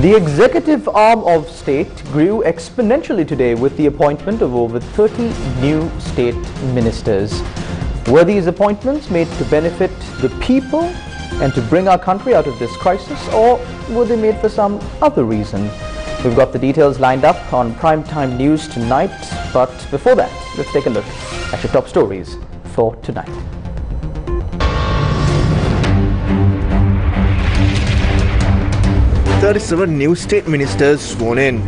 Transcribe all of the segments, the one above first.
The executive arm of state grew exponentially today with the appointment of over 30 new state ministers. Were these appointments made to benefit the people and to bring our country out of this crisis, or were they made for some other reason? We've got the details lined up on primetime news tonight, but before that, let's take a look at your top stories for tonight. 37 new state ministers sworn in.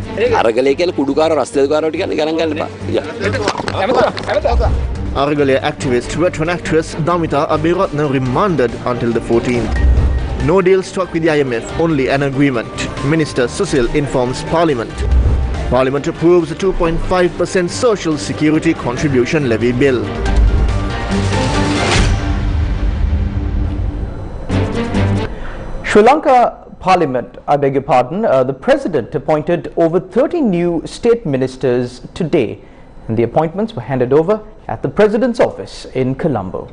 Aragale activist veteran actress Damitha Aberratna remanded until the 14th. No deal struck with the IMF, only an agreement. Minister Susil informs Parliament. Parliament approves a 2.5% social security contribution levy bill. Sri Lanka Parliament, I beg your pardon, the President appointed over 30 new state ministers today, and the appointments were handed over at the President's office in Colombo.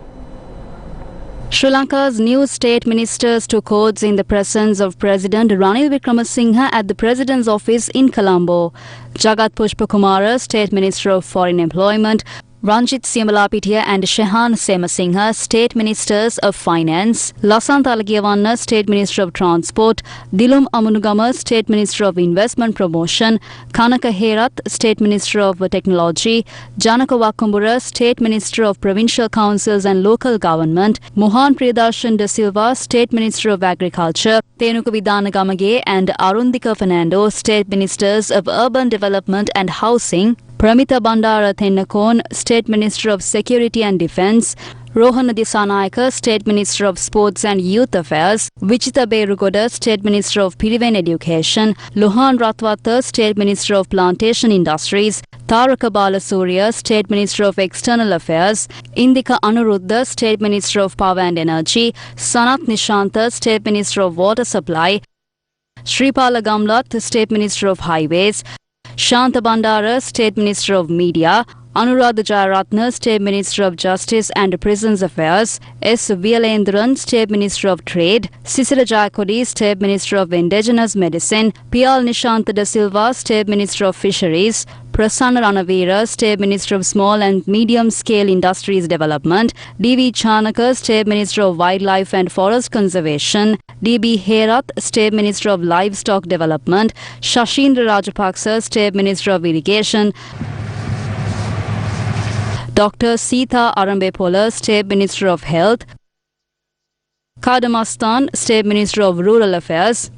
Sri Lanka's new state ministers took oaths in the presence of President Ranil Wickremesinghe at the President's office in Colombo. Jagat Pushpakumara, State Minister of Foreign Employment, Ranjit Siamalapitiya and Shehan Semasinghe, State Ministers of Finance, Lasant Alagiyawanna, State Minister of Transport, Dilum Amunugama, State Minister of Investment Promotion, Kanaka Herath, State Minister of Technology, Janaka Wakumbura, State Minister of Provincial Councils and Local Government, Mohan Priyadarshan De Silva, State Minister of Agriculture, Tenuka Vidanagamage and Arundika Fernando, State Ministers of Urban Development and Housing, Pramita Bandara Tennakon, State Minister of Security and Defence, Rohana Disanayaka, State Minister of Sports and Youth Affairs, Vichita Berugoda, State Minister of Piriven Education, Lohan Ratwata, State Minister of Plantation Industries, Taraka Balasuriya, State Minister of External Affairs, Indika Anuruddha, State Minister of Power and Energy, Sanat Nishanta, State Minister of Water Supply, Sripala Gamlat, State Minister of Highways, Shanta Bandara, State Minister of Media, Anuradha Jayaratna, State Minister of Justice and Prisons Affairs, S. Vyalendran, State Minister of Trade, Sisira Jayakodi, State Minister of Indigenous Medicine, Pial Nishanta De Silva, State Minister of Fisheries, Prasanna Ranavira, State Minister of Small and Medium Scale Industries Development, D.V. Chanaka, State Minister of Wildlife and Forest Conservation, D.B. Herath, State Minister of Livestock Development, Shashindra Rajapaksa, State Minister of Irrigation, Dr. Sita Arambepola, State Minister of Health, Kadamastan, State Minister of Rural Affairs,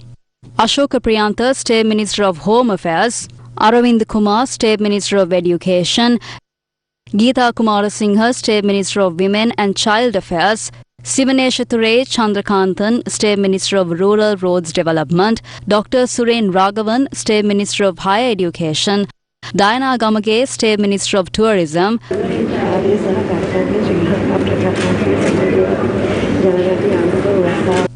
Ashoka Priyantha, State Minister of Home Affairs, Aravind Kumar, State Minister of Education, Geeta Kumarasinghe, State Minister of Women and Child Affairs, Sivanesha Ture Chandrakanthan, State Minister of Rural Roads Development, Dr. Suren Raghavan, State Minister of Higher Education, Diana Gamage, State Minister of Tourism,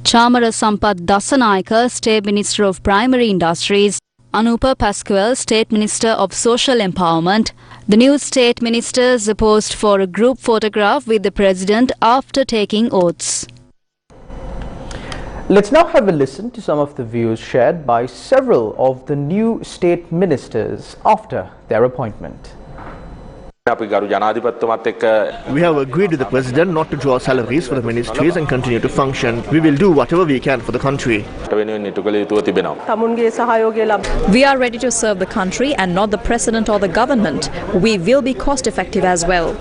Chamara Sampath Dasanayaka, State Minister of Primary Industries, Anupa Pasquale, State Minister of Social Empowerment. The new state ministers posed for a group photograph with the President after taking oaths. Let's now have a listen to some of the views shared by several of the new state ministers after their appointment. We have agreed with the President not to draw salaries for the ministries and continue to function. We will do whatever we can for the country. We are ready to serve the country and not the President or the government. We will be cost effective as well.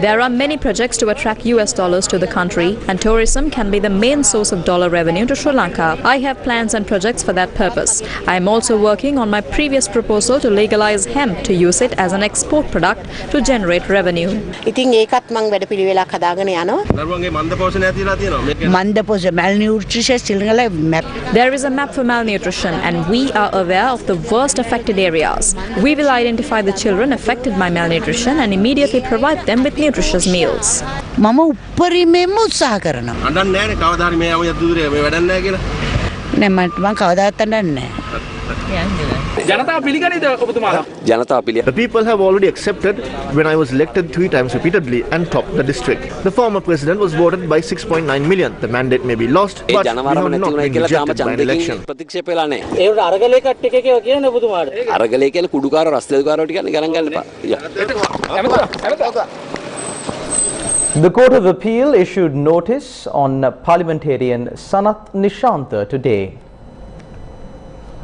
There are many projects to attract US dollars to the country, and tourism can be the main source of dollar revenue to Sri Lanka. I have plans and projects for that purpose. I am also working on my previous proposal to legalize hemp to use it as an export product to generate revenue. There is a map for malnutrition, and we are aware of the worst affected areas. We will identify the children affected by malnutrition and immediately provide them with nutritious meals. The people have already accepted when I was elected 3 times repeatedly and topped the district. The former president was voted by 6.9 million. The mandate may be lost, but we have not been rejected by an election. The Court of Appeal issued notice on parliamentarian Sanath Nishantha today.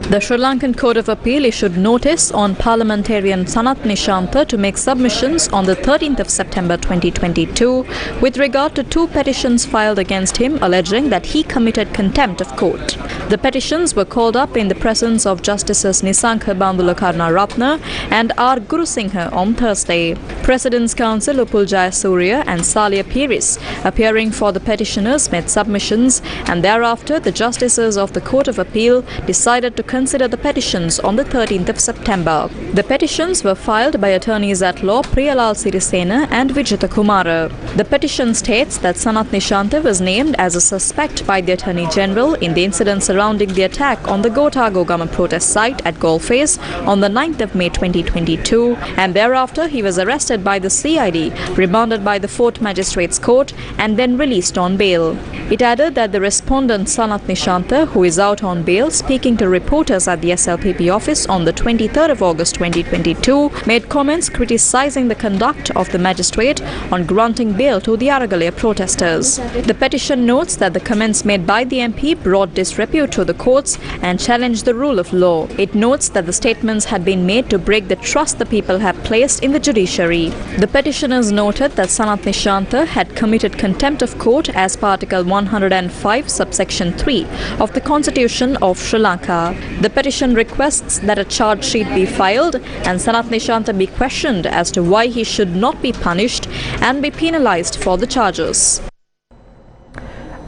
The Sri Lankan Court of Appeal issued notice on parliamentarian Sanath Nishantha to make submissions on the 13th of September 2022 with regard to 2 petitions filed against him alleging that he committed contempt of court. The petitions were called up in the presence of Justices Nisankha Aberratna and R. Gurusingha on Thursday. President's Counsel Upul Jayasuriya and Salia Piris, appearing for the petitioners, made submissions, and thereafter the Justices of the Court of Appeal decided to consider the petitions on the 13th of September. The petitions were filed by attorneys at law Priyalal Sirisena and Vijitha Kumara. The petition states that Sanath Nishantha was named as a suspect by the Attorney General in the incident surrounding the attack on the Gotago Gama protest site at Golface on the 9th of May 2022, and thereafter he was arrested by the CID, remanded by the 4th Magistrates Court and then released on bail. It added that the respondent Sanath Nishantha, who is out on bail, speaking to reporters at the SLPP office on the 23rd of August 2022, made comments criticizing the conduct of the magistrate on granting bail to the Aragalaya protesters. The petition notes that the comments made by the MP brought disrepute to the courts and challenged the rule of law. It notes that the statements had been made to break the trust the people have placed in the judiciary. The petitioners noted that Sanath Nishantha had committed contempt of court as per Article 105 subsection 3 of the Constitution of Sri Lanka. The petition requests that a charge sheet be filed and Sanath Nishantha be questioned as to why he should not be punished and be penalized for the charges.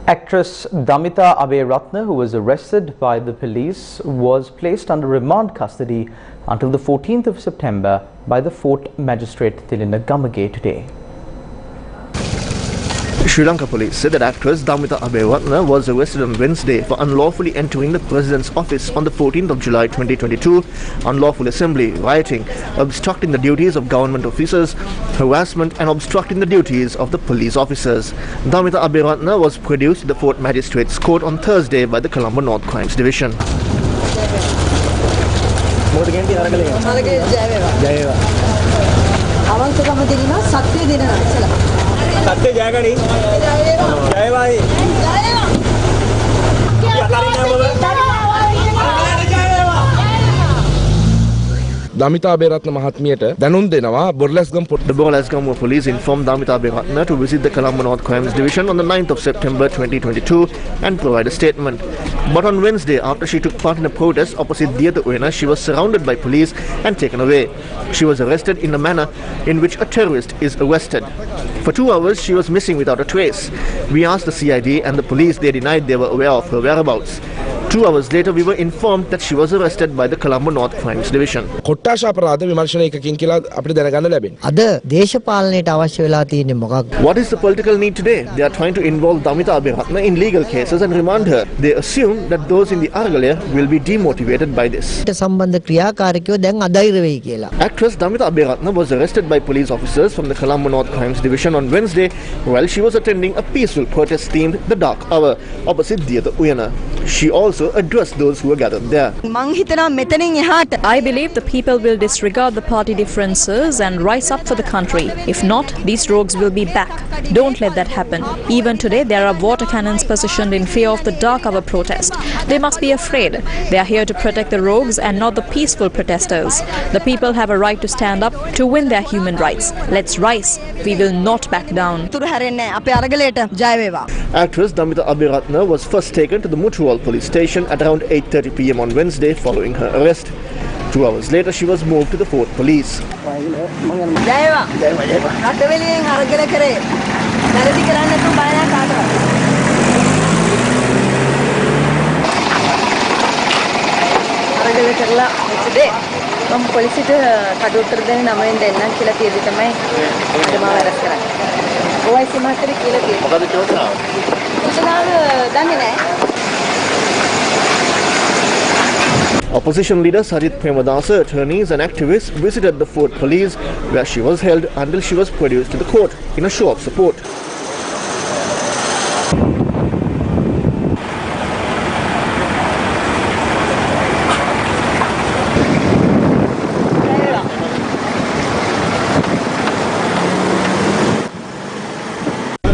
Actress Damitha Aberratna, who was arrested by the police, was placed under remand custody until the 14th of September by the 4th Magistrate Tilina Gamage today. Sri Lanka police said that actress Damitha Aberratna was arrested on Wednesday for unlawfully entering the president's office on the 14th of July 2022, unlawful assembly, rioting, obstructing the duties of government officers, harassment and obstructing the duties of the police officers. Damitha Aberratna was produced to the 4th Magistrates Court on Thursday by the Colombo North Crimes Division. Damitha Aberratna mahatmiyata danun denawa Borlasgam. The Borlasgam police informed Damitha Aberratna to visit the Colombo North Crimes Division on the 9th of September 2022 and provide a statement. But on Wednesday, after she took part in a protest opposite DIVA, she was surrounded by police and taken away. She was arrested in a manner in which a terrorist is arrested. For 2 hours, she was missing without a trace. We asked the CID and the police. They denied they were aware of her whereabouts. 2 hours later, we were informed that she was arrested by the Colombo North Crimes Division. කොට්ටාශ අපරාධ විමර්ශනය එකකින් කියලා අපිට දැනගන්න ලැබෙනවා. අද දේශපාලනයට අවශ්‍ය වෙලා තියෙන්නේ මොකක්ද? What is the political need today? They are trying to involve Damitha Aberratna in legal cases and remand her. They assume that those in the Aragalaya will be demotivated by this. ඊට සම්බන්ධ ක්‍රියාකාරකයෝ දැන් අධෛර්ය වෙයි කියලා. Actress Damitha Aberratna was arrested by police officers from the Colombo North Crimes Division on Wednesday while she was attending a peaceful protest themed The Dark Hour opposite Diatha Uyana. She also addressed those who were gathered there. I believe the people will disregard the party differences and rise up for the country. If not, these rogues will be back. Don't let that happen. Even today, there are water cannons positioned in fear of the dark hour protest. They must be afraid. They are here to protect the rogues and not the peaceful protesters. The people have a right to stand up to win their human rights. Let's rise. We will not back down. Actress Damitha Aberratna was first taken to the Mutual police station at around 8:30 p.m. on Wednesday following her arrest. 2 hours later, she was moved to the 4th Police. මම පොලිසියට කඩ උත්තර දෙන්න 9 දෙන්නම් කියලා කියදි තමයි අද මාව අරස් කරන්නේ. OIC මාස්ටර් කියලා කිව්වා. මොකද චෝදනාව? චෝදනාව දන්නේ නැහැ. Opposition leader Sajith Premadasa, attorneys and activists visited the Fort Police, where she was held until she was produced to the court in a show of support.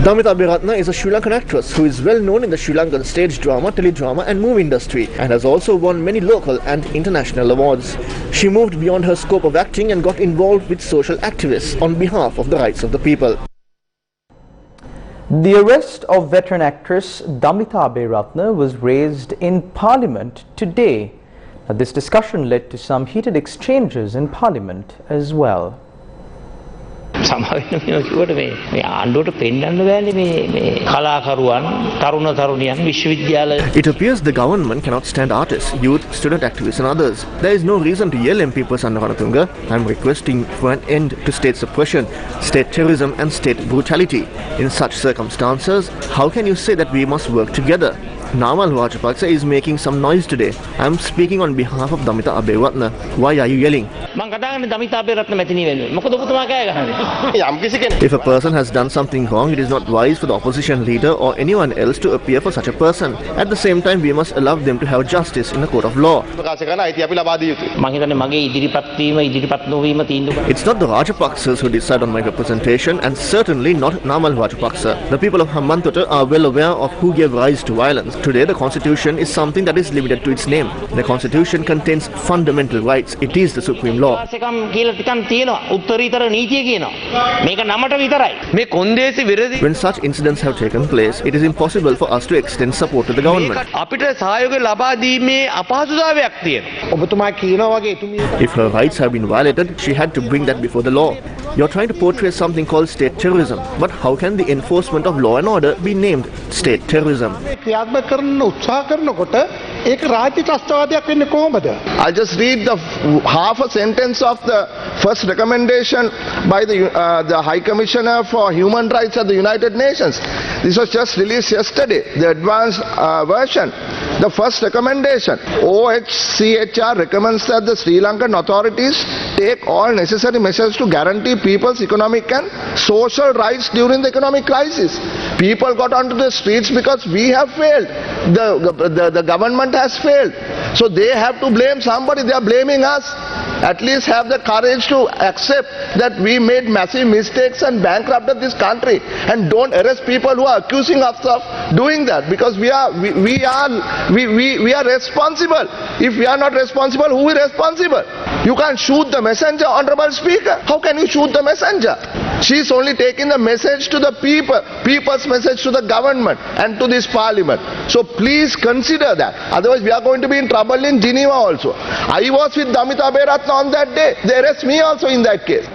Damitha Aberratna is a Sri Lankan actress who is well known in the Sri Lankan stage drama, teledrama and movie industry and has also won many local and international awards. She moved beyond her scope of acting and got involved with social activists on behalf of the rights of the people. The arrest of veteran actress Damitha Aberratna was raised in Parliament today. Now, this discussion led to some heated exchanges in Parliament as well. It appears the government cannot stand artists, youth, student activists and others. There is no reason to yell MP Prasanna Ranatunga. I am requesting for an end to state suppression, state terrorism and state brutality. In such circumstances, how can you say that we must work together? Namal Rajapaksa is making some noise today. I am speaking on behalf of Damitha Aberratna. Why are you yelling? If a person has done something wrong, it is not wise for the opposition leader or anyone else to appear for such a person. At the same time, we must allow them to have justice in a court of law. It's not the Rajapaksas who decide on my representation and certainly not Namal Rajapaksa. The people of Hambantota are well aware of who gave rise to violence. Today, the constitution is something that is limited to its name. The constitution contains fundamental rights. It is the supreme law. When such incidents have taken place, it is impossible for us to extend support to the government. If her rights have been violated, she had to bring that before the law. You're trying to portray something called state terrorism. But how can the enforcement of law and order be named state terrorism? I'll just read the half a sentence of the first recommendation by the High Commissioner for Human Rights at the United Nations. This was just released yesterday, the advanced version. The first recommendation, OHCHR recommends that the Sri Lankan authorities take all necessary measures to guarantee people's economic and social rights during the economic crisis. People got onto the streets because we have failed. The government has failed. So they have to blame somebody. They are blaming us. At least have the courage to accept that we made massive mistakes and bankrupted this country, and don't arrest people who are accusing us of doing that, because we are responsible. If we are not responsible, who is responsible? You can't shoot the messenger, Honorable Speaker. How can you shoot the messenger? She is only taking the message to the people, people's message to the government and to this parliament. So please consider that. Otherwise we are going to be in trouble in Geneva also. I was with Damitha Aberratna on that day. They arrest me also in that case.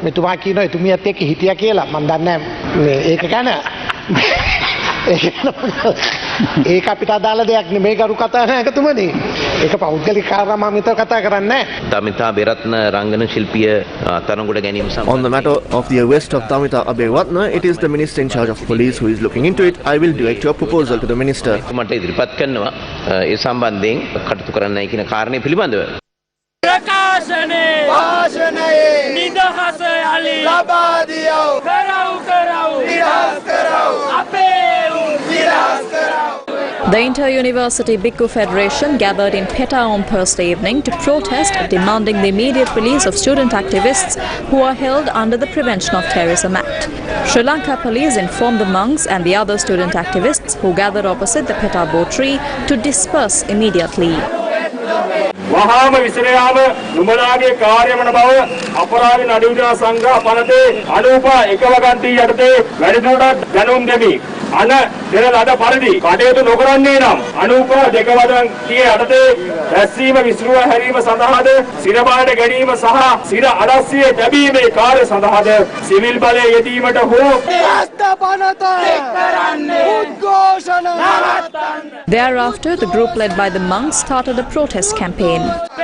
ඒක අපිට අදාළ දෙයක් නෙමෙයි ගරු කතානායකතුමනි. ඒක පෞද්ගලික කාර්යම විතර කතා කරන්නේ නැහැ. Damitha Aberratna රංගන ශිල්පිය තරඟුඩ ගැනීම සම්බන්ධ. On the matter of the arrest of Damitha Aberratna, it is the minister in charge of police who is looking into it. I will direct your proposal to the minister. මට ඉදිරිපත් කරනවා ඒ සම්බන්ධයෙන් කටයුතු කරන්නයි කියන කාරණේ පිළිබඳව. ප්‍රකාශනේ වාසනයේ නිදහස යලි ලබා දියෝ කරව් කරව් නිදහස් කරව් අපේ නිදහස් කරව්. The Inter-University Bhikkhu Federation gathered in Petta on Thursday evening to protest, demanding the immediate release of student activists who are held under the Prevention of Terrorism Act. Sri Lanka police informed the monks and the other student activists who gathered opposite the Petta bow tree to disperse immediately. වහාම විසිරයාම නුඹලාගේ කාර්යමන බව අපරාධ නඩුවිද්‍යා සංග්‍රහ පනතේ අනුප එකවගන්ති යටතේ වැඩිදුරටත් දැනුම් දෙමි. අන දෙන ලද පරිදි කටයුතු නොකරන්නේ නම් අනුප දෙකවගන්තියේ යටතේ රැස්වීම විසිරුව හැරීම සඳහාද සිරබාඩ ගැනීම සහ සිර අඩස්සියේ තැබීමේ කාර්ය සඳහාද සිවිල් බලය යෙදීමට හෝ පනත එක්කරන්නේ උද්ඝෝෂණ නවත්තන්න. Thereafter, the group led by the monks started a protest campaign.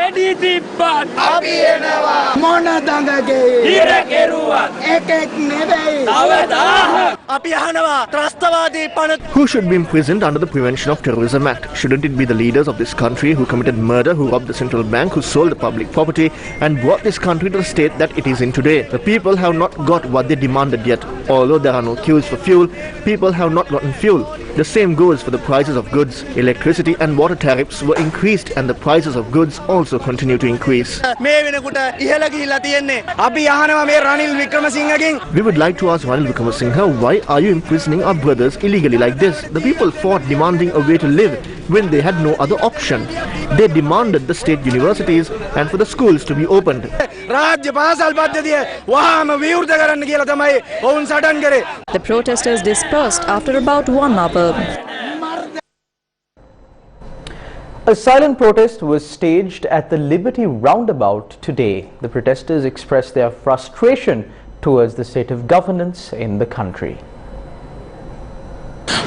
වෙඩි තිබ්බත් අපි එනවා මොන දඟගේ ඉර කෙරුවත් එකෙක් නෙවෙයි තව 1000ක් අපි අහනවා ත්‍රස්තවාදී පන. Who should be imprisoned under the Prevention of Terrorism Act? Shouldn't it be the leaders of this country who committed murder, who robbed the central bank, who sold the public property and brought this country to the state that it is in today? The people have not got what they demanded yet. Although there are no queues for fuel, people have not gotten fuel. The same goes for the prices of goods. Electricity and water tariffs were increased and the prices of goods also continue to increase. මේ වෙනකොට ඉහළ ගිහිලා තියෙන්නේ. අපි අහනවා මේ Ranil වික්‍රමසිංහගෙන්. We would like to ask Ranil Wickremesinghe, why are you imprisoning our brothers illegally like this? The people fought demanding a way to live when they had no other option. They demanded the state universities and for the schools to be opened. රාජ්‍ය පාසල් පද්ධතිය වහාම විවෘත කරන්න කියලා තමයි ඔවුන් සටන් කරේ. The protesters dispersed after about 1 hour. A silent protest was staged at the Liberty roundabout today. The protesters expressed their frustration towards the state of governance in the country.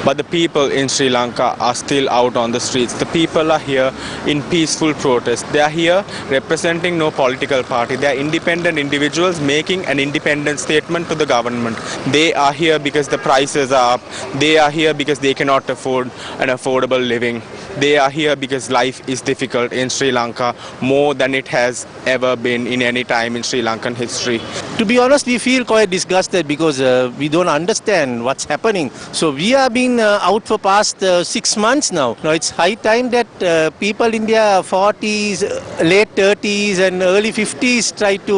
But the people in Sri Lanka are still out on the streets. The people are here in peaceful protest. They are here representing no political party. They are independent individuals making an independent statement to the government. They are here because the prices are up. They are here because they cannot afford an affordable living. They are here because life is difficult in Sri Lanka more than it has ever been in any time in Sri Lankan history. To be honest, we feel quite disgusted because we don't understand what's happening. So we have been out for past 6 months now. Now it's high time that people in their 40s, late 30s and early 50s try to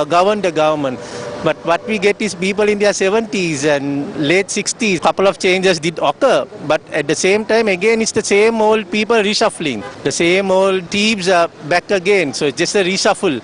govern the government. But what we get is people in their 70s and late 60s. Couple of changes did occur, but at the same time again it's the same old people reshuffling. The same old thieves are back again, so it's just a reshuffle.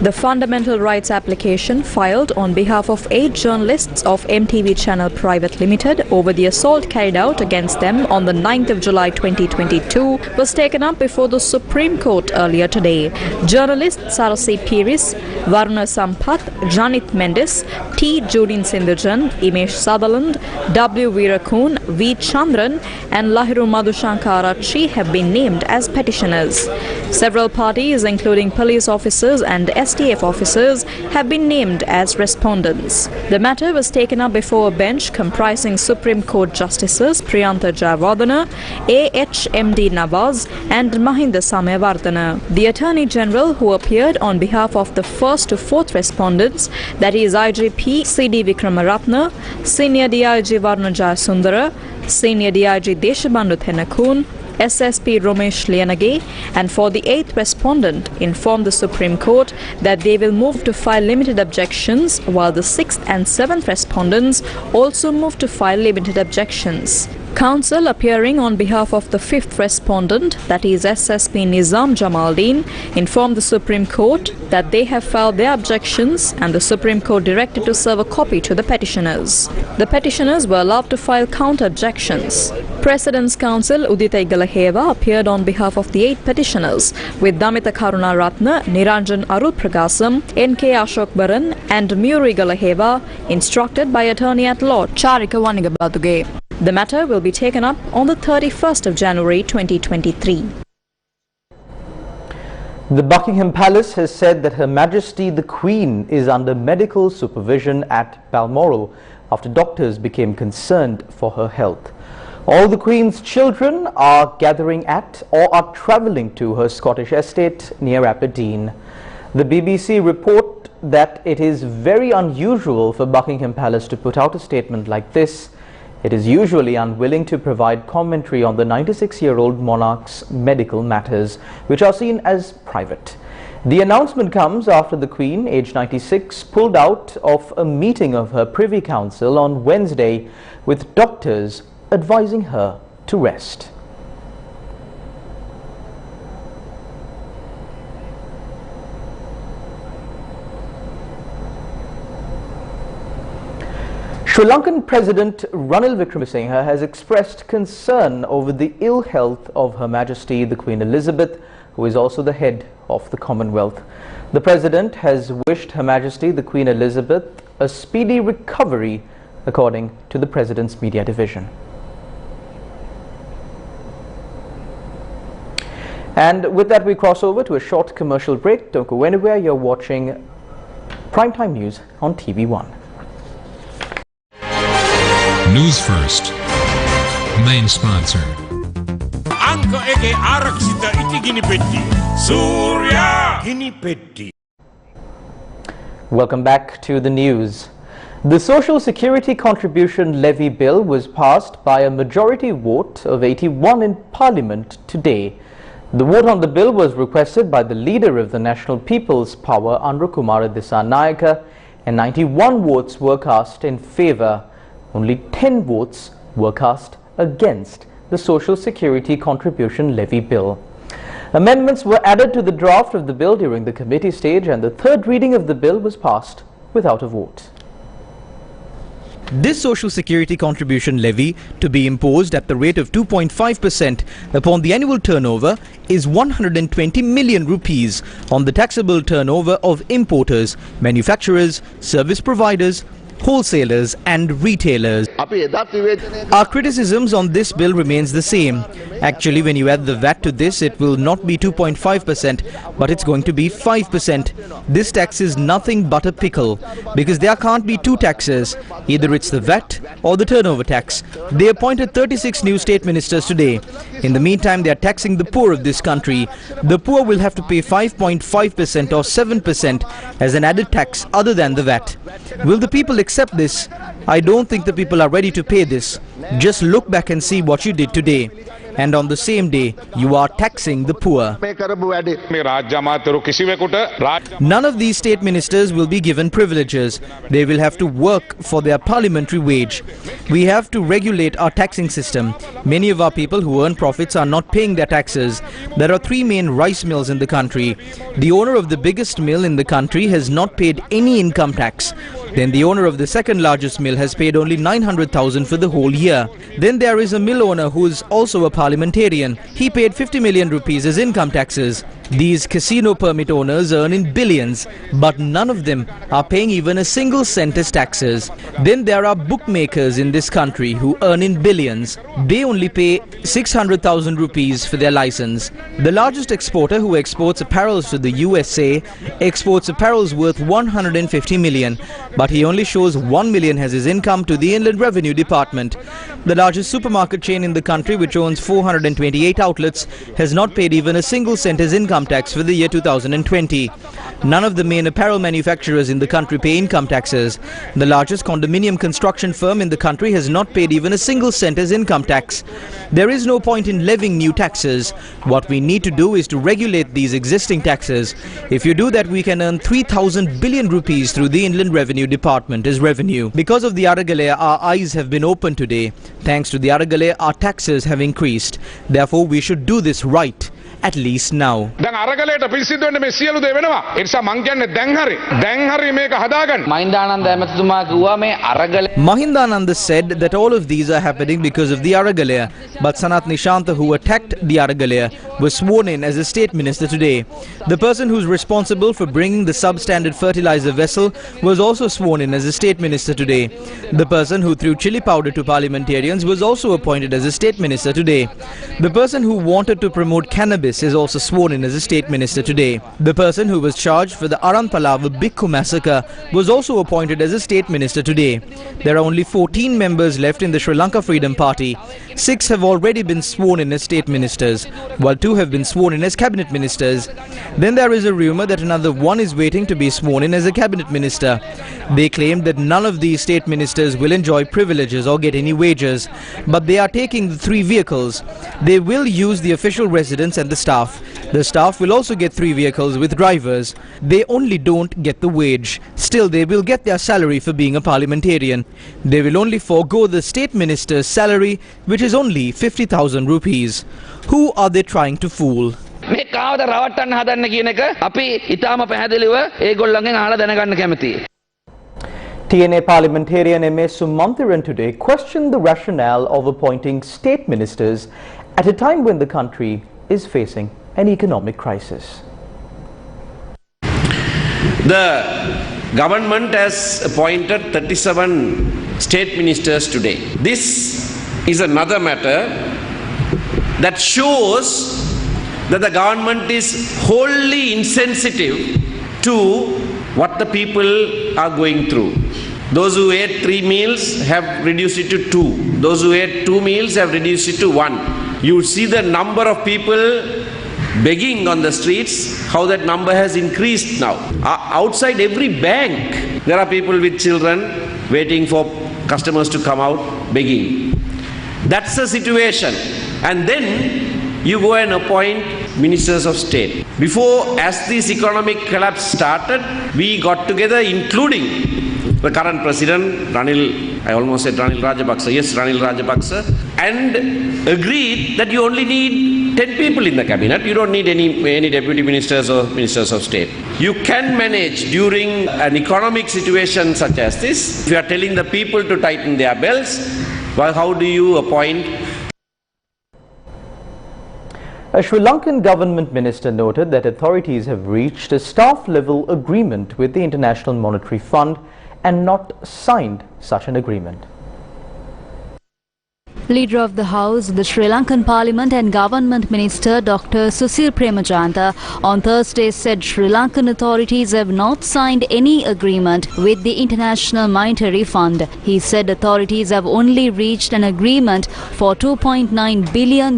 The fundamental rights application filed on behalf of 8 journalists of MTV Channel Private Limited over the assault carried out against them on the 9th of July 2022 was taken up before the Supreme Court earlier today. Journalists Sarasi Piris, Varuna Sampath, Janit Mendes, T. Judin Sindhujan, Imesh Sutherland, W. Veerakoon, V. Chandran and Lahiru Madhushankarachi have been named as petitioners. Several parties including police officers and STF officers have been named as respondents. The matter was taken up before a bench comprising Supreme Court Justices Priyantha Jayawardena, A.H.M.D. Nawaz and Mahinda Samyawardena. The Attorney General, who appeared on behalf of the first to fourth respondents, that is IGP C.D. Vikramaratna, Senior DIG Varuna Jayasundara, Senior DIG Deshabandhu Thenakun, SSP Romesh Lianage, and for the 8th respondent informed the Supreme Court that they will move to file limited objections, while the 6th and 7th respondents also move to file limited objections. Counsel appearing on behalf of the 5th respondent, that is SSP Nizam Jamaldeen, informed the Supreme Court that they have filed their objections and the Supreme Court directed to serve a copy to the petitioners. The petitioners were allowed to file counter-objections. President's Counsel Udita Igalaheva appeared on behalf of the 8 petitioners with Damitha Karunaratna, Niranjan Arulpragasam, N.K. Ashok Baran and Muru Igalaheva, instructed by Attorney at Law Charika Wanigabatuge. The matter will be taken up on the 31st of January 2023. The Buckingham Palace has said that Her Majesty the Queen is under medical supervision at Balmoral after doctors became concerned for her health. All the Queen's children are gathering at or are travelling to her Scottish estate near Aberdeen. The BBC report that it is very unusual for Buckingham Palace to put out a statement like this. It is usually unwilling to provide commentary on the 96-year-old monarch's medical matters, which are seen as private. The announcement comes after the Queen, aged 96, pulled out of a meeting of her Privy Council on Wednesday with doctors advising her to rest. Sri Lankan President Ranil Wickremesinghe has expressed concern over the ill health of Her Majesty the Queen Elizabeth, who is also the head of the Commonwealth. The President has wished Her Majesty the Queen Elizabeth a speedy recovery, according to the President's media division. And with that, we cross over to a short commercial break. Don't go anywhere. You're watching Primetime News on TV1. News First, main sponsor. Anka ege arakshita itigini petti. Surya gini petti. Welcome back to the news. The Social Security Contribution Levy Bill was passed by a majority vote of 81 in Parliament today. The vote on the bill was requested by the leader of the National People's Power, Kumara Dissanayake, and 91 votes were cast in favour. Only 10 votes were cast against the Social Security Contribution Levy Bill. Amendments were added to the draft of the bill during the committee stage, and the third reading of the bill was passed without a vote. This Social Security Contribution Levy, to be imposed at the rate of 2.5% upon the annual turnover, is 120 million rupees on the taxable turnover of importers, manufacturers, service providers, wholesalers and retailers. Our criticisms on this bill remains the same. Actually, when you add the VAT to this, it will not be 2.5%, but it's going to be 5%. This tax is nothing but a pickle, because there can't be two taxes. Either it's the VAT or the turnover tax. They appointed 36 new state ministers today. In the meantime, they are taxing the poor of this country. The poor will have to pay 5.5% or 7% as an added tax other than the VAT. Will the people accept this? I don't think the people are ready to pay this. Just look back and see what you did today. And on the same day, you are taxing the poor. None of these state ministers will be given privileges. They will have to work for their parliamentary wage. We have to regulate our taxing system. Many of our people who earn profits are not paying their taxes. There are 3 main rice mills in the country. The owner of the biggest mill in the country has not paid any income tax. Then the owner of the second largest mill has paid only 900,000 for the whole year. Then there is a mill owner who is also a parliamentarian. He paid 50 million rupees as income taxes. These casino permit owners earn in billions, but none of them are paying even a single cent as taxes. Then there are bookmakers in this country who earn in billions. They only pay 600,000 rupees for their license. The largest exporter, who exports apparels to the USA, exports apparels worth 150 million, but he only shows 1 million as his income to the Inland Revenue Department. The largest supermarket chain in the country, which owns 428 outlets, has not paid even a single cent as income tax for the year 2020. None of the main apparel manufacturers in the country pay income taxes. The largest condominium construction firm in the country has not paid even a single cent as income tax. There is no point in levying new taxes. What we need to do is to regulate these existing taxes. If you do that, we can earn 3,000 billion rupees through the Inland Revenue Department as revenue. Because of the Aragalaya, our eyes have been opened today. Thanks to the Aragalaya, our taxes have increased. Therefore, we should do this right. At least now. Mahindananda said that all of these are happening because of the Aragalaya, but Sanat Nishanta, who attacked the Aragalaya, was sworn in as a state minister today. The person who's responsible for bringing the substandard fertilizer vessel was also sworn in as a state minister today. The person who threw chili powder to parliamentarians was also appointed as a state minister today. The person who wanted to promote cannabis is also sworn in as a state minister today. The person who was charged for the Aranpalawa Bhikkhu massacre was also appointed as a state minister today. There are only 14 members left in the Sri Lanka Freedom Party. 6 have already been sworn in as state ministers, while 2 have been sworn in as cabinet ministers. Then there is a rumor that another 1 is waiting to be sworn in as a cabinet minister. They claim that none of these state ministers will enjoy privileges or get any wages, but they are taking the 3 vehicles. They will use the official residence and the staff. The staff will also get 3 vehicles with drivers. They only don't get the wage. Still, they will get their salary for being a parliamentarian. They will only forego the state minister's salary, which is only 50,000 rupees. Who are they trying to fool? TNA parliamentarian M.A. Sumantiran today questioned the rationale of appointing state ministers at a time when the country is facing an economic crisis. The government has appointed 37 state ministers today. This is another matter that shows that the government is wholly insensitive to what the people are going through. Those who ate 3 meals have reduced it to 2. Those who ate 2 meals have reduced it to 1. You see the number of people begging on the streets, how that number has increased now. Outside every bank, there are people with children waiting for customers to come out begging. That's the situation. And then you go and appoint ministers of state. Before, as this economic collapse started, we got together, including the current president, I almost said Ranil Rajapaksa, yes, Ranil Rajapaksa, and agreed that you only need 10 people in the cabinet. You don't need any deputy ministers or ministers of state. You can manage during an economic situation such as this. If you are telling the people to tighten their belts, well, how do you appoint? A Sri Lankan government minister noted that authorities have reached a staff-level agreement with the International Monetary Fund and not signed such an agreement. Leader of the House, the Sri Lankan Parliament and Government Minister Dr. Susil Premajanta on Thursday said Sri Lankan authorities have not signed any agreement with the International Monetary Fund. He said authorities have only reached an agreement for $2.9 billion.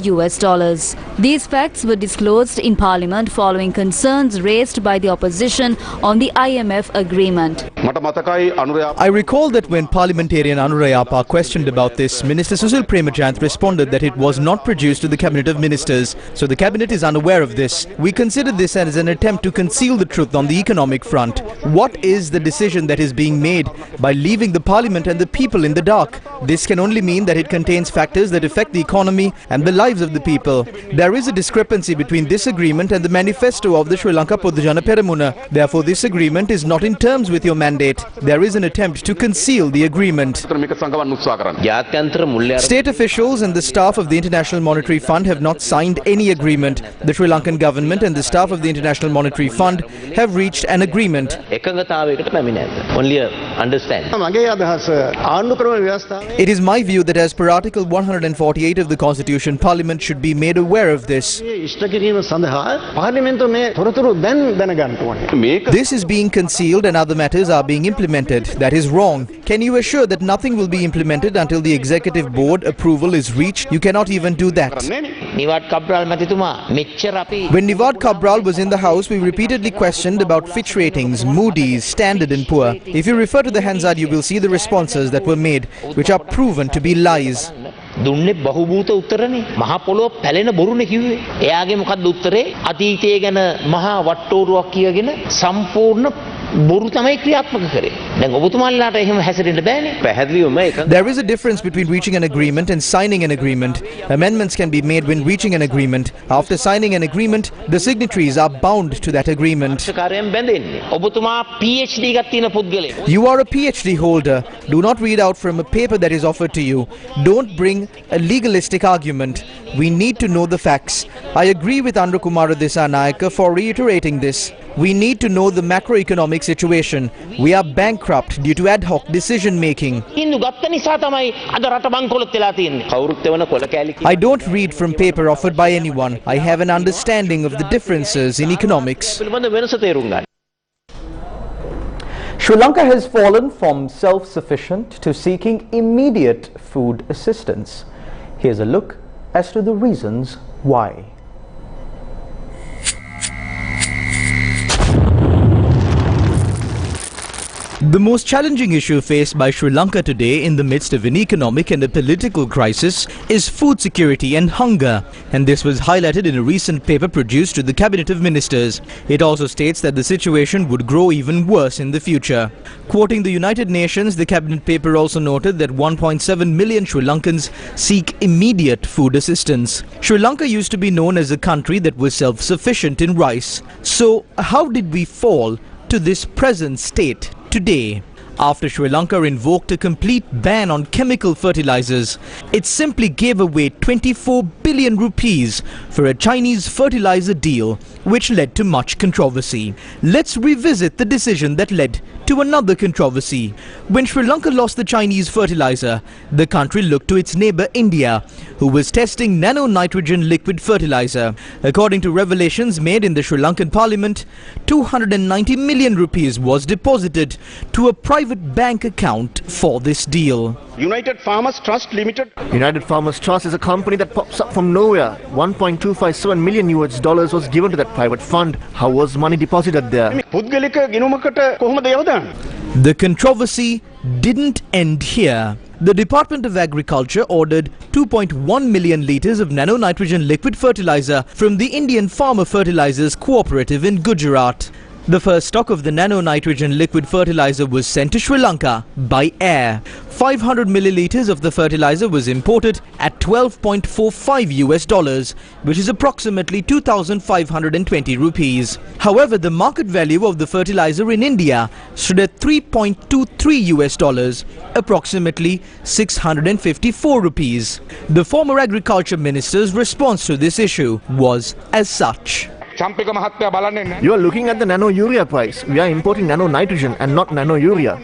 These facts were disclosed in Parliament following concerns raised by the opposition on the IMF agreement. I recall that when parliamentarian Anurayapa questioned about this, Minister Susil Premajant responded that it was not produced to the Cabinet of Ministers, so the Cabinet is unaware of this. We consider this as an attempt to conceal the truth on the economic front. What is the decision that is being made by leaving the Parliament and the people in the dark? This can only mean that it contains factors that affect the economy and the lives of the people. There is a discrepancy between this agreement and the manifesto of the Sri Lanka Podujana Peramuna. Therefore, this agreement is not in terms with your mandate. There is an attempt to conceal the agreement. State officials and the staff of the International Monetary Fund have not signed any agreement. The Sri Lankan government and the staff of the International Monetary Fund have reached an agreement. Only understand. It is my view that as per Article 148 of the Constitution, Parliament should be made aware of this. This is being concealed and other matters are being implemented. That is wrong. Can you assure that nothing will be implemented until the Executive Board approval is reached? You cannot even do that. When Nivad Cabral was in the House, we repeatedly questioned about Fitch ratings, Moody's, Standard and Poor. If you refer to the Hansard, you will see the responses that were made, which are proven to be lies. දුන්නේ බහුභූත උත්තරනේ මහා පොළොව පැලෙන බොරුනේ කිව්වේ එයාගේ මොකක්ද උත්තරේ අතීතය ගැන මහා වට්ටෝරුවක් කියගෙන සම්පූර්ණ බොරු තමයි ක්‍රියාත්මක කරේ දැන් ඔබතුමාලාට එහෙම හැසිරෙන්න බෑනේ පැහැදිලිවම ඒක There is a difference between reaching an agreement and signing an agreement. Amendments can be made when reaching an agreement. After signing an agreement, the signatories are bound to that agreement. ඔබතුමා PhD එකක් තියෙන පුද්ගලයෙක් You are a PhD holder. Do not read out from a paper that is offered to you. Don't bring a legalistic argument. We need to know the facts. I agree with Andra Kumara Dissanayake for reiterating this. We need to know the macroeconomic situation. We are bankrupt due to ad hoc decision making. I don't read from paper offered by anyone. I have an understanding of the differences in economics. Sri Lanka has fallen from self-sufficient to seeking immediate food assistance. Here's a look as to the reasons why. The most challenging issue faced by Sri Lanka today in the midst of an economic and a political crisis is food security and hunger, and this was highlighted in a recent paper produced to the Cabinet of Ministers. It also states that the situation would grow even worse in the future. Quoting the United Nations, the Cabinet paper also noted that 1.7 million Sri Lankans seek immediate food assistance. Sri Lanka used to be known as a country that was self-sufficient in rice. So how did we fall to this present state today? After Sri Lanka invoked a complete ban on chemical fertilizers, it simply gave away 24 billion rupees for a Chinese fertilizer deal, which led to much controversy. Let's revisit the decision that led to another controversy. When Sri Lanka lost the Chinese fertilizer, the country looked to its neighbor India, who was testing nano-nitrogen liquid fertilizer. According to revelations made in the Sri Lankan parliament, 290 million rupees was deposited to a private bank account for this deal. United Farmers Trust Limited. United Farmers Trust is a company that pops up from nowhere. $1.257 million was given to that private fund. How was money deposited there? The controversy didn't end here. The Department of Agriculture ordered 2.1 million litres of nano-nitrogen liquid fertilizer from the Indian Farmer Fertilizers Cooperative in Gujarat. The first stock of the nano-nitrogen liquid fertilizer was sent to Sri Lanka by air. 500 millilitres of the fertilizer was imported at $12.45, which is approximately 2,520 rupees. However, the market value of the fertilizer in India stood at $3.23, approximately 654 rupees. The former agriculture minister's response to this issue was as such. You are looking at the nano-urea price. We are importing nano-nitrogen and not nano-urea.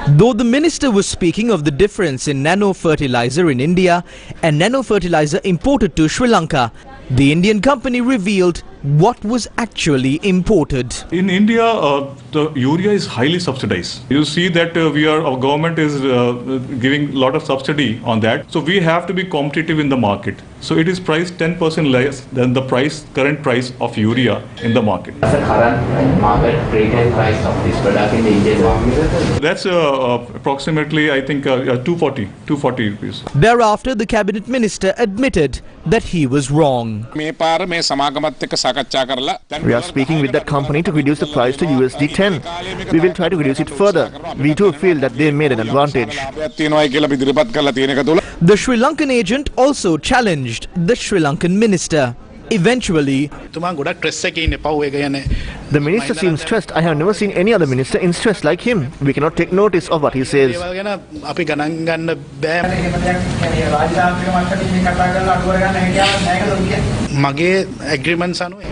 Though the minister was speaking of the difference in nano-fertilizer in India and nano-fertilizer imported to Sri Lanka, the Indian company revealed what was actually imported. In India, the urea is highly subsidized. You see that our government is giving a lot of subsidy on that. So we have to be competitive in the market. So it is priced 10% less than the current price of urea in the market. What's the current market retail price of this product in the Indian market? That's approximately, I think, 240 rupees. Thereafter, the cabinet minister admitted that he was wrong. We are speaking with that company to reduce the price to USD 10. We will try to reduce it further. We too feel that they made an advantage. The Sri Lankan agent also challenged the Sri Lankan minister. Eventually, the minister seems stressed. I have never seen any other minister in stress like him. We cannot take notice of what he says.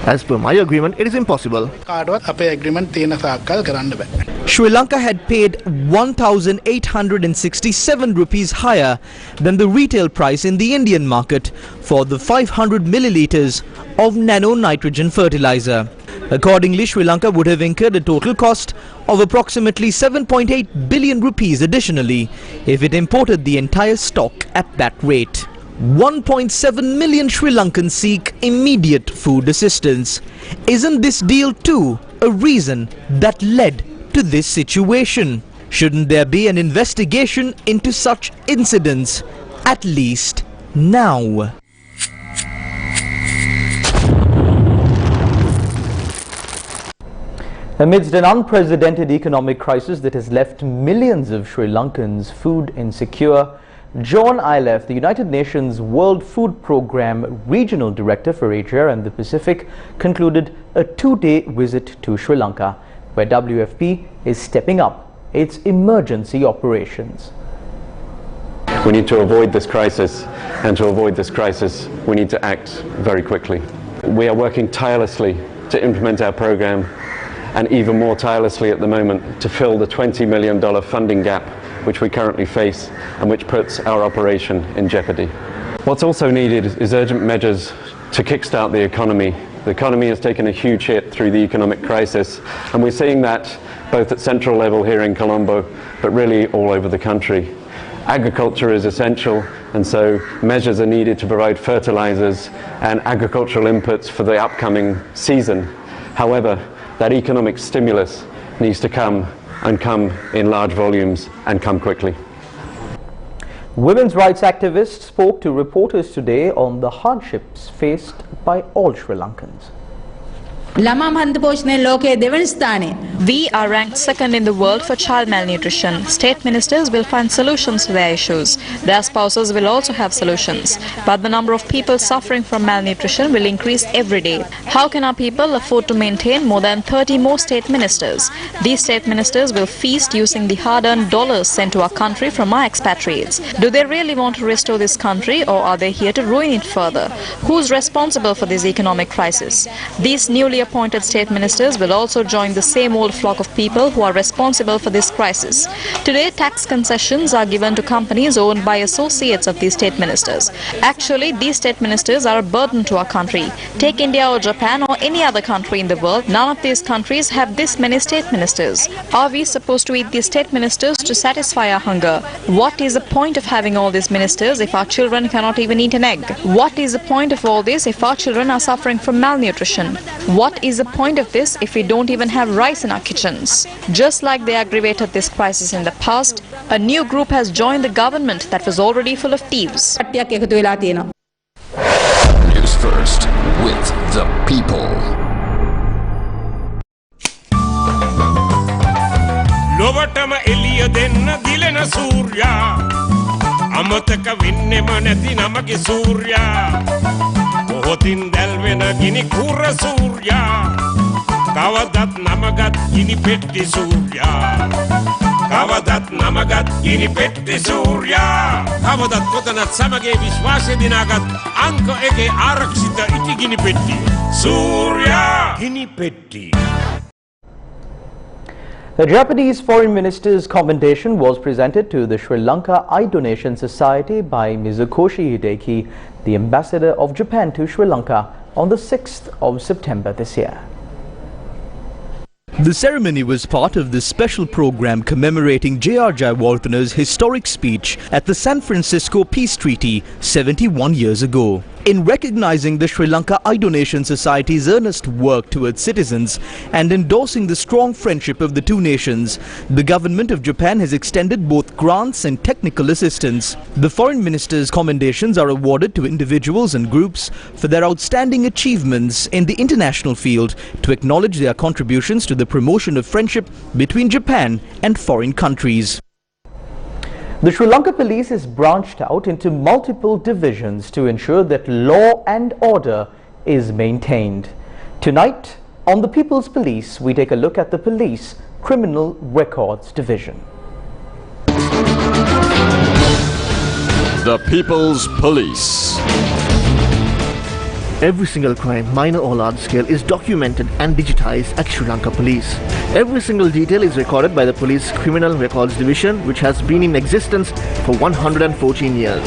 As per my agreement, it is impossible. Sri Lanka had paid 1,867 rupees higher than the retail price in the Indian market for the 500 millilitres of nano-nitrogen fertilizer. Accordingly, Sri Lanka would have incurred a total cost of approximately 7.8 billion rupees additionally if it imported the entire stock at that rate. 1.7 million Sri Lankans seek immediate food assistance. Isn't this deal too a reason that led to this situation? Shouldn't there be an investigation into such incidents, at least now? Amidst an unprecedented economic crisis that has left millions of Sri Lankans food insecure, John Ilef, the United Nations World Food Programme Regional Director for Asia and the Pacific, concluded a two-day visit to Sri Lanka, where WFP is stepping up its emergency operations. We need to avoid this crisis, and to avoid this crisis, we need to act very quickly. We are working tirelessly to implement our programme, and even more tirelessly at the moment to fill the $20 million funding gap which we currently face and which puts our operation in jeopardy. What's also needed is urgent measures to kickstart the economy. The economy has taken a huge hit through the economic crisis, and we're seeing that both at central level here in Colombo, but really all over the country. Agriculture is essential, and so measures are needed to provide fertilizers and agricultural inputs for the upcoming season. However, that economic stimulus needs to come in large volumes and come quickly. Women's rights activists spoke to reporters today on the hardships faced by all Sri Lankans. We are ranked second in the world for child malnutrition. State ministers will find solutions to their issues. Their spouses will also have solutions. But the number of people suffering from malnutrition will increase every day. How can our people afford to maintain more than 30 more state ministers? These state ministers will feast using the hard-earned dollars sent to our country from our expatriates. Do they really want to restore this country, or are they here to ruin it further? Who's responsible for this economic crisis? These newly appointed state ministers will also join the same old flock of people who are responsible for this crisis. Today, tax concessions are given to companies owned by associates of these state ministers. Actually, these state ministers are a burden to our country. Take India or Japan or any other country in the world, none of these countries have this many state ministers. Are we supposed to eat these state ministers to satisfy our hunger? What is the point of having all these ministers if our children cannot even eat an egg? What is the point of all this if our children are suffering from malnutrition? What is the point of this if we don't even have rice in our kitchens? Just like they aggravated this crisis in the past, a new group has joined the government that was already full of thieves. News First with the people. ලොවටම එළිය දෙන්න දිලෙන සූර්යා අමතක වෙන්නෙම නැති නමගේ සූර්යා කොහොතින් දැල්වෙන ගිනි කුර සූර්යා කවදත් නමගත් ගිනි පෙට්ටි සූර්යා කවදත් නමගත් ගිනි පෙට්ටි සූර්යා කවදත් කොතනත් සමගේ විශ්වාසය දිනාගත් අංක එකේ ආරක්ෂිත ඉටි ගිනි පෙට්ටි සූර්යා ගිනි පෙට්ටි. The Japanese Foreign Minister's commendation was presented to the Sri Lanka Eye Donation Society by Mizukoshi Hideki, the ambassador of Japan to Sri Lanka, on the 6th of September this year. The ceremony was part of the special program commemorating J.R. Jayawardena's historic speech at the San Francisco Peace Treaty 71 years ago. In recognizing the Sri Lanka Eye Donation Society's earnest work towards citizens and endorsing the strong friendship of the two nations, the government of Japan has extended both grants and technical assistance. The foreign minister's commendations are awarded to individuals and groups for their outstanding achievements in the international field to acknowledge their contributions to the promotion of friendship between Japan and foreign countries. The Sri Lanka police is branched out into multiple divisions to ensure that law and order is maintained. Tonight, on the People's Police, we take a look at the Police Criminal Records Division. The People's Police. Every single crime, minor or large scale, is documented and digitized at Sri Lanka Police. Every single detail is recorded by the Police Criminal Records Division, which has been in existence for 114 years.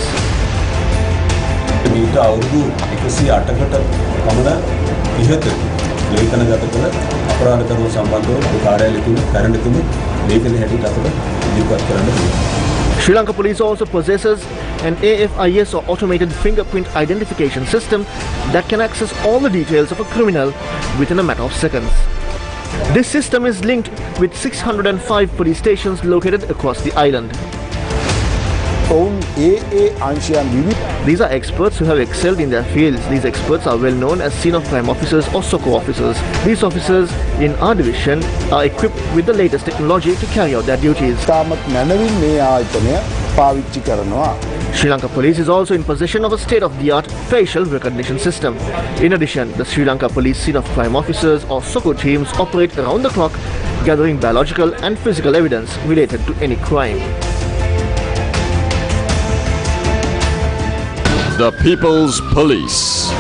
Sri Lanka Police also possesses an AFIS or automated fingerprint identification system that can access all the details of a criminal within a matter of seconds. This system is linked with 605 police stations located across the island. These are experts who have excelled in their fields. These experts are well known as scene of crime officers or SOCO officers. These officers in our division are equipped with the latest technology to carry out their duties. Sri Lanka Police is also in possession of a state-of-the-art facial recognition system. In addition, the Sri Lanka Police scene of crime officers or SOCO teams operate around the clock, gathering biological and physical evidence related to any crime. The People's Police.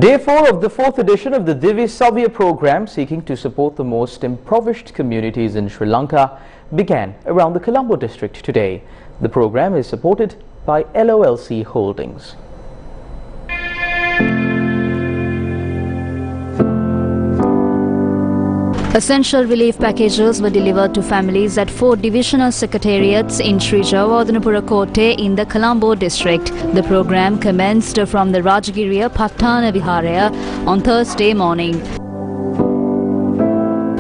Day 4 of the 4th edition of the DIVA Survey program, seeking to support the most impoverished communities in Sri Lanka, began around the Colombo district today. The program is supported by LOLC Holdings. Essential relief packages were delivered to families at 4 divisional secretariats in Sri Jayawardena Kotte in the Colombo district. The program commenced from the Rajagiriya Pattana Viharaya on Thursday morning.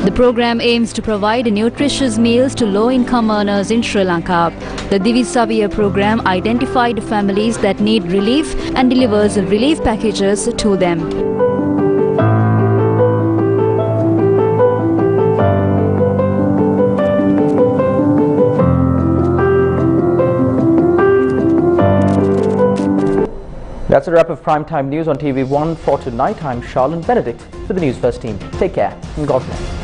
The program aims to provide nutritious meals to low-income earners in Sri Lanka. The DIVA program identified families that need relief and delivers relief packages to them. That's a wrap of primetime news on TV1 for tonight. I'm Charlene Benedict for the News First team. Take care and God bless.